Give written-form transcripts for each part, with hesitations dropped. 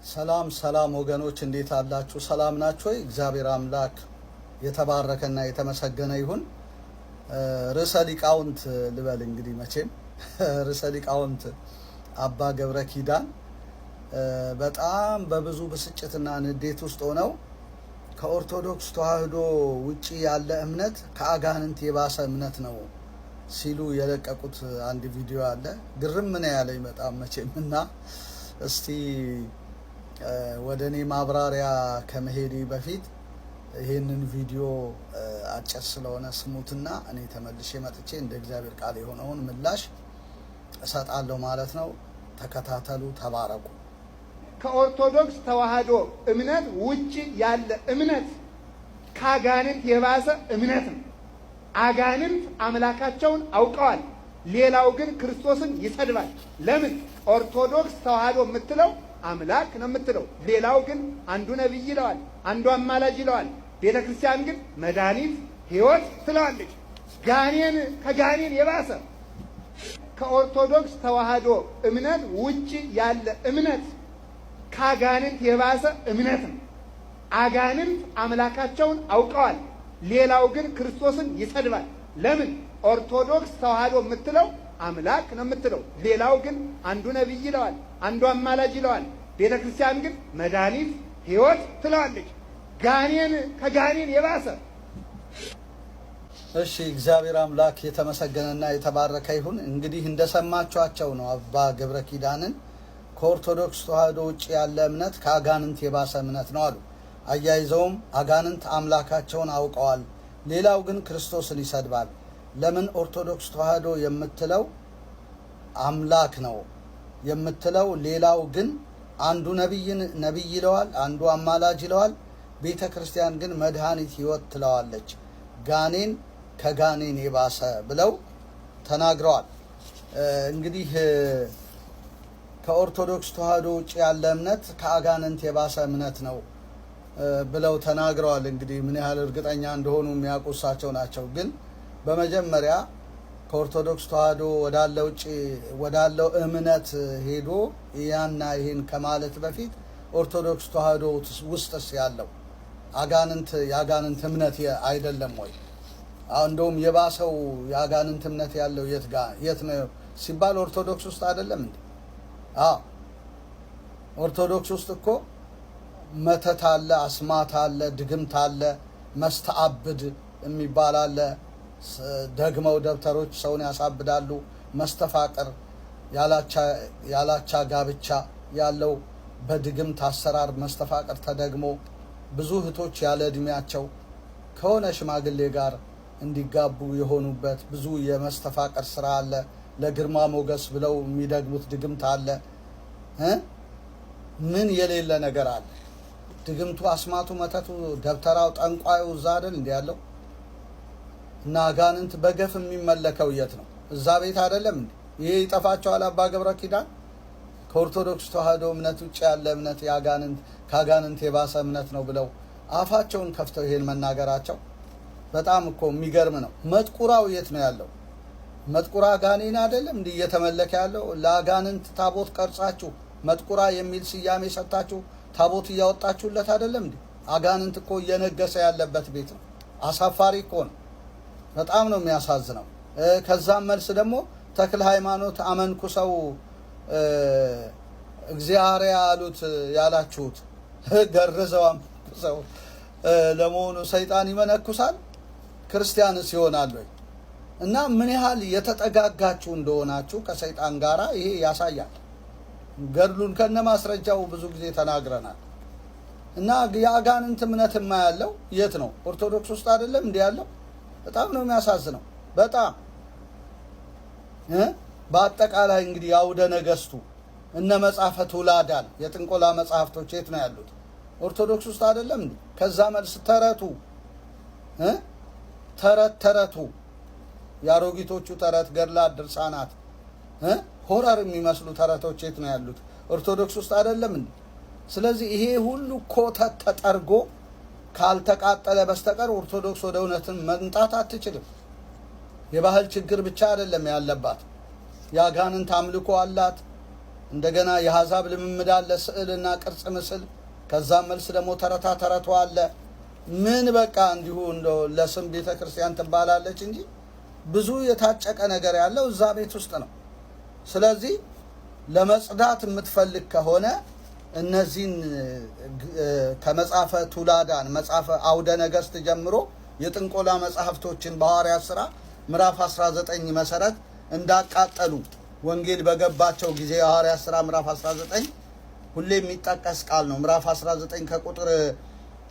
ሰላም ሰላም ወገኖች እንዴት አላችሁ? ሰላም ናችሁ? እግዚአብሔር አምላክ የተባረከና የተመሰገነ ይሁን። ርዕሰ ሊቃውንት ልበል እንግዲህ መቼም ርዕሰ ሊቃውንት አባ ገብረ ኪዳን በጣም በብዙ ብስጭትና ንዴት ውስጥ ሆነው ከኦርቶዶክስ ተዋህዶ ውጪ ያለ እምነት ከአጋንንት የባሰ እምነት ነው ሲሉ የለቀቁት አንድ ቪዲዮ አለ። ግርም ምን ያለኝ በጣም መቼም እና እስቲ ወደኔ ማብራሪያ ከመሄዴ በፊት ይሄንን ቪዲዮ አጭር ስለሆነ ስሙትና እኔ ተመልሼ መጥቼ እንደ እግዚአብሔር ቃል የሆነውን ምላሽ እሰጣለሁ ማለት ነው። ተከታተሉ፣ ተባረኩ። ከኦርቶዶክስ ተዋህዶ እምነት ውጪ ያለ እምነት ከአጋንንት የባሰ እምነት ነው። አጋንንት አምላካቸውን አውቀዋል፣ ሌላው ግን ክርስቶስን ይሰድባል። ለምን? ኦርቶዶክስ ተዋህዶ የምትለው አምላክ ነው የምትለው፣ ሌላው ግን አንዱ ነቢይ ይለዋል፣ አንዱ አማላጅ ይለዋል። ቤተ ክርስቲያን ግን መድኃኒት ሕይወት ትለዋለች። ጋኔን ከጋኔን የባሰ ከኦርቶዶክስ ተዋህዶ እምነት ውጪ ያለ እምነት ከአጋንንት የባሰ እምነት ነው። አጋንንት አምላካቸውን አውቀዋል፣ ሌላው ግን ክርስቶስን ይሰድባል። ለምን? ኦርቶዶክስ ተዋህዶ የምትለው አምላክ ነው የምትለው፣ ሌላው ግን አንዱ ነቢይ ይለዋል፣ አንዱ አማላጅ ይለዋል። ቤተ ክርስቲያን ግን መድኃኒት ሕይወት ትለዋለች። ጋኔን ከጋኔን የባሰ። እሺ፣ እግዚአብሔር አምላክ የተመሰገነና የተባረከ ይሁን። እንግዲህ እንደሰማችኋቸው ነው አባ ገብረ ኪዳንን ከኦርቶዶክስ ተዋህዶ ውጭ ያለ እምነት ከአጋንንት የባሰ እምነት ነው አሉ። አያይዘውም አጋንንት አምላካቸውን አውቀዋል፣ ሌላው ግን ክርስቶስን ይሰድባል። ለምን? ኦርቶዶክስ ተዋህዶ የምትለው አምላክ ነው የምትለው፣ ሌላው ግን አንዱ ነቢይ ይለዋል፣ አንዱ አማላጅ ይለዋል። ቤተ ክርስቲያን ግን መድኃኒት ሕይወት ትለዋለች። ጋኔን ከጋኔን የባሰ ብለው ተናግረዋል። እንግዲህ ከኦርቶዶክስ ተዋህዶ ውጭ ያለ እምነት ከአጋንንት የባሰ እምነት ነው ብለው ተናግረዋል። እንግዲህ ምን ያህል እርግጠኛ እንደሆኑ የሚያውቁ እሳቸው ናቸው። ግን በመጀመሪያ ከኦርቶዶክስ ተዋህዶ ወዳለው እምነት ሄዶ ያና ይህን ከማለት በፊት ኦርቶዶክስ ተዋህዶ ውስጥስ ያለው የአጋንንት እምነት አይደለም ወይ? እንደውም የባሰው የአጋንንት እምነት ያለው የት ነው ሲባል ኦርቶዶክስ ውስጥ አይደለም እንዴ? ኦርቶዶክስ ውስጥ እኮ መተት አለ፣ አስማት አለ፣ ድግምት አለ፣ መስተአብድ የሚባል አለ። ደግመው ደብተሮች ሰውን ያሳብዳሉ። መስተፋቅር፣ ያላቻ ጋብቻ ያለው በድግምት አሰራር መስተፋቅር ተደግሞ ብዙ እህቶች ያለ እድሜያቸው ከሆነ ሽማግሌ ጋር እንዲጋቡ የሆኑበት ብዙ የመስተፋቅር ስራ አለ። ለግርማ ሞገስ ብለው የሚደግሙት ድግምት አለ። ምን የሌለ ነገር አለ? ድግምቱ፣ አስማቱ፣ መተቱ፣ ደብተራው፣ ጠንቋዩ እዛ አይደል እንዲ ያለው? እና አጋንንት በገፍ የሚመለከው የት ነው? እዛ ቤት አይደለም እንዴ? ይሄ ይጠፋቸዋል። አባ ገብረ ኪዳን ከኦርቶዶክስ ተዋህዶ እምነት ውጭ ያለ እምነት ከአጋንንት የባሰ እምነት ነው ብለው አፋቸውን ከፍተው ይሄን መናገራቸው በጣም እኮ የሚገርም ነው። መጥቁራው የት ነው ያለው? መጥቁራ ጋኔን አይደለም እንዲህ እየተመለከ ያለው? ለአጋንንት ታቦት ቀርጻችሁ መጥቁራ የሚል ስያሜ ሰጣችሁ ታቦት እያወጣችሁለት አይደለም እንዴ? አጋንንት እኮ እየነገሰ ያለበት ቤት ነው። አሳፋሪ እኮ ነው። በጣም ነው የሚያሳዝነው። ከዛም መልስ ደግሞ ተክለ ሃይማኖት አመንኩሰው እግዚአብሔር ያሉት ያላችሁት ገርዘው አመንኩሰው ለመሆኑ ሰይጣን ይመነኩሳል? ክርስቲያንስ ይሆናል ወይ? እና ምን ያህል የተጠጋጋችሁ እንደሆናችሁ ከሰይጣን ጋራ ይሄ ያሳያል። ገድሉን ከነማስረጃው ብዙ ጊዜ ተናግረናል። እና የአጋንንት እምነትማ ያለው የት ነው? ኦርቶዶክስ ውስጥ አይደለም እንዲህ ያለው? በጣም ነው የሚያሳዝነው። በጣም በአጠቃላይ እንግዲህ አውደ ነገስቱ እነ መጽሐፈ ቱላዳን የጥንቆላ መጽሐፍቶች የት ነው ያሉት? ኦርቶዶክስ ውስጥ አይደለም እንዴ? ከዛ መልስ ተረቱ የአሮጊቶቹ ተረት፣ ገድላት፣ ድርሳናት፣ ሆረር የሚመስሉ ተረቶች የት ነው ያሉት? ኦርቶዶክስ ውስጥ አይደለም እንዴ? ስለዚህ ይሄ ሁሉ ኮተት ተጠርጎ ካልተቃጠለ በስተቀር ኦርቶዶክስ ወደ እውነትን መምጣት አትችልም። የባህል ችግር ብቻ አይደለም ያለባት፣ የአጋንንት አምልኮ አላት፣ እንደገና የአሕዛብ ልምምድ አለ፣ ስዕልና ቅርጽ ምስል። ከዛም መልስ ደግሞ ተረቱ አለ። ምን በቃ እንዲሁ እንደው ለስም ቤተ ክርስቲያን ትባላለች እንጂ ብዙ የታጨቀ ነገር ያለው እዛ ቤት ውስጥ ነው። ስለዚህ ለመጽዳት የምትፈልግ ከሆነ እነዚህን ከመጽሐፈ ቱላዳን መጽሐፈ አውደ ነገሥት ጀምሮ የጥንቆላ መጽሐፍቶችን በሐዋርያት ሥራ ምዕራፍ 19 መሰረት እንዳቃጠሉ ወንጌል በገባቸው ጊዜ የሐዋርያት ሥራ ምዕራፍ 19 ሁሌ የሚጠቀስ ቃል ነው። ምዕራፍ 19 ከቁጥር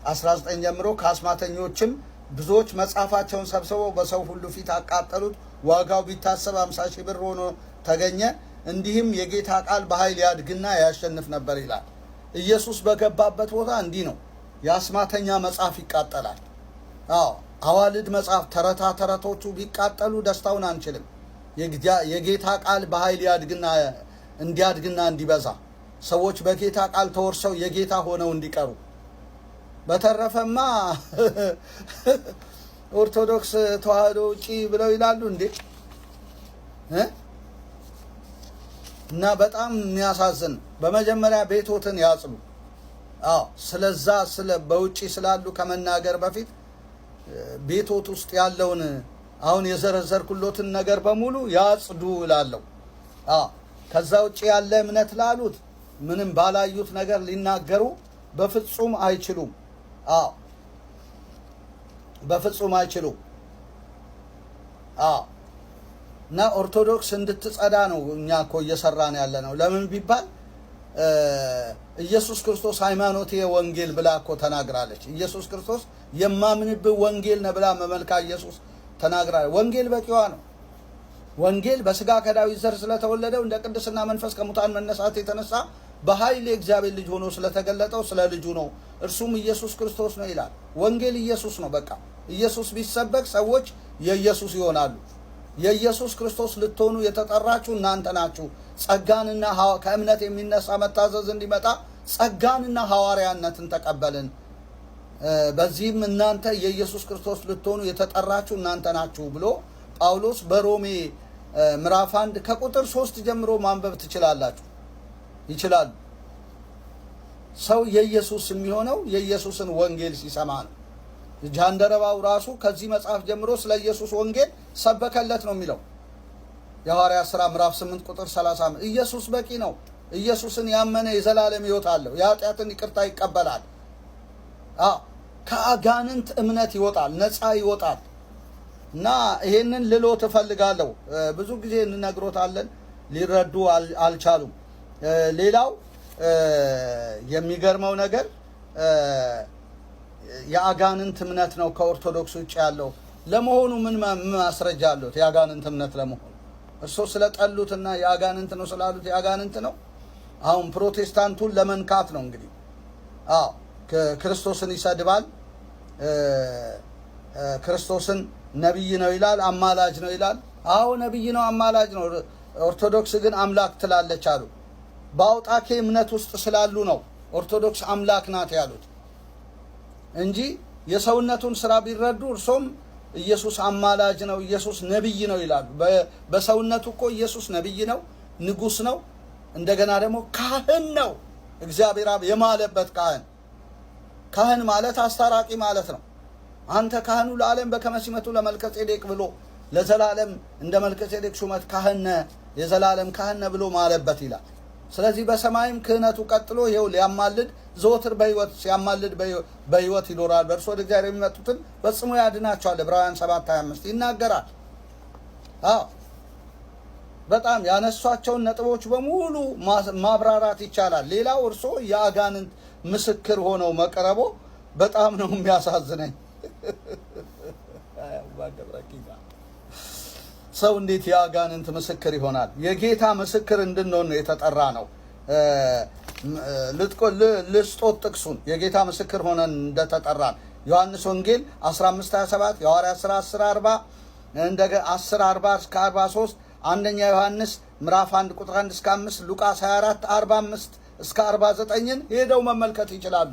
19 ጀምሮ ከአስማተኞችም ብዙዎች መጽሐፋቸውን ሰብስበው በሰው ሁሉ ፊት አቃጠሉት። ዋጋው ቢታሰብ 50 ሺህ ብር ሆኖ ተገኘ። እንዲህም የጌታ ቃል በኃይል ያድግና ያሸንፍ ነበር ይላል። ኢየሱስ በገባበት ቦታ እንዲህ ነው። የአስማተኛ መጽሐፍ ይቃጠላል። አዋልድ መጽሐፍ ተረቶቹ ቢቃጠሉ ደስታውን አንችልም። የጌታ ቃል በኃይል እንዲያድግና እንዲበዛ ሰዎች በጌታ ቃል ተወርሰው የጌታ ሆነው እንዲቀሩ። በተረፈማ ኦርቶዶክስ ተዋህዶ ውጪ ብለው ይላሉ እንዴ! እና በጣም የሚያሳዝን። በመጀመሪያ ቤቶትን ያጽዱ። ስለዛ በውጪ ስላሉ ከመናገር በፊት ቤቶት ውስጥ ያለውን አሁን የዘረዘርኩሎትን ነገር በሙሉ ያጽዱ እላለሁ። ከዛ ውጪ ያለ እምነት ላሉት ምንም ባላዩት ነገር ሊናገሩ በፍጹም አይችሉም። በፍጹም አይችሉም። እና ኦርቶዶክስ እንድትጸዳ ነው እኛ እኮ እየሰራን ያለ ነው። ለምን ቢባል ኢየሱስ ክርስቶስ ሃይማኖቴ ወንጌል ብላ እኮ ተናግራለች። ኢየሱስ ክርስቶስ የማምንብህ ወንጌል ነው ብላ መመልካ ኢየሱስ ተናግራለች። ወንጌል በቂዋ ነው። ወንጌል በስጋ ከዳዊት ዘር ስለተወለደው እንደ ቅድስና መንፈስ ከሙታን መነሳት የተነሳ በኃይል የእግዚአብሔር ልጅ ሆኖ ስለተገለጠው ስለ ልጁ ነው። እርሱም ኢየሱስ ክርስቶስ ነው ይላል። ወንጌል ኢየሱስ ነው። በቃ ኢየሱስ ቢሰበክ ሰዎች የኢየሱስ ይሆናሉ። የኢየሱስ ክርስቶስ ልትሆኑ የተጠራችሁ እናንተ ናችሁ። ጸጋንና ከእምነት የሚነሳ መታዘዝ እንዲመጣ ጸጋንና ሐዋርያነትን ተቀበልን። በዚህም እናንተ የኢየሱስ ክርስቶስ ልትሆኑ የተጠራችሁ እናንተ ናችሁ ብሎ ጳውሎስ በሮሜ ምዕራፍ 1 ከቁጥር 3 ጀምሮ ማንበብ ትችላላችሁ። ይችላሉ። ሰው የኢየሱስ የሚሆነው የኢየሱስን ወንጌል ሲሰማ ነው። ጃንደረባው ራሱ ከዚህ መጽሐፍ ጀምሮ ስለ ኢየሱስ ወንጌል ሰበከለት ነው የሚለው። የሐዋርያት ሥራ ምዕራፍ 8 ቁጥር 30 ኢየሱስ በቂ ነው። ኢየሱስን ያመነ የዘላለም ሕይወት አለው። የኃጢአትን ይቅርታ ይቀበላል። ከአጋንንት እምነት ይወጣል፣ ነፃ ይወጣል። እና ይሄንን ልሎት እፈልጋለሁ። ብዙ ጊዜ እንነግሮታለን፣ ሊረዱ አልቻሉም። ሌላው የሚገርመው ነገር የአጋንንት እምነት ነው ከኦርቶዶክስ ውጭ ያለው። ለመሆኑ ምን ማስረጃ አሉት? የአጋንንት እምነት ለመሆኑ እርሶ ስለጠሉትና የአጋንንት ነው ስላሉት የአጋንንት ነው? አሁን ፕሮቴስታንቱን ለመንካት ነው እንግዲህ። ክርስቶስን ይሰድባል። ክርስቶስን ነቢይ ነው ይላል፣ አማላጅ ነው ይላል። ነቢይ ነው፣ አማላጅ ነው። ኦርቶዶክስ ግን አምላክ ትላለች አሉ። በአውጣኬ እምነት ውስጥ ስላሉ ነው ኦርቶዶክስ አምላክ ናት ያሉት እንጂ የሰውነቱን ስራ ቢረዱ እርሶም ኢየሱስ አማላጅ ነው፣ ኢየሱስ ነቢይ ነው ይላሉ። በሰውነቱ እኮ ኢየሱስ ነቢይ ነው፣ ንጉሥ ነው፣ እንደገና ደግሞ ካህን ነው። እግዚአብሔር አብ የማለበት ካህን ማለት አስታራቂ ማለት ነው። አንተ ካህኑ ለዓለም በከመ ሲመቱ ለመልከጼዴቅ ብሎ ለዘላለም እንደ መልከጼዴቅ ሹመት ካህን የዘላለም ካህን ብሎ ማለበት ይላል። ስለዚህ በሰማይም ክህነቱ ቀጥሎ ይኸው ሊያማልድ ዘወትር በሕይወት ሲያማልድ በሕይወት ይኖራል። በእርሱ ወደ እግዚአብሔር የሚመጡትን ፈጽሞ ያድናቸዋል። ዕብራውያን 7:25 ይናገራል። በጣም ያነሷቸውን ነጥቦች በሙሉ ማብራራት ይቻላል። ሌላው እርሶ የአጋንንት ምስክር ሆነው መቅረቦ በጣም ነው የሚያሳዝነኝ። ሰው እንዴት የአጋንንት ምስክር ይሆናል? የጌታ ምስክር እንድንሆን ነው የተጠራ ነው። ልስጦት ጥቅሱን የጌታ ምስክር ሆነን እንደተጠራን ዮሐንስ ወንጌል 15:27፣ የሐዋርያት ሥራ 10:40፣ እንደገና 10:40 እስከ 43፣ አንደኛ ዮሐንስ ምዕራፍ 1 ቁጥር 1 እስከ 5፣ ሉቃስ 24:45 እስከ 49ን ሄደው መመልከት ይችላሉ።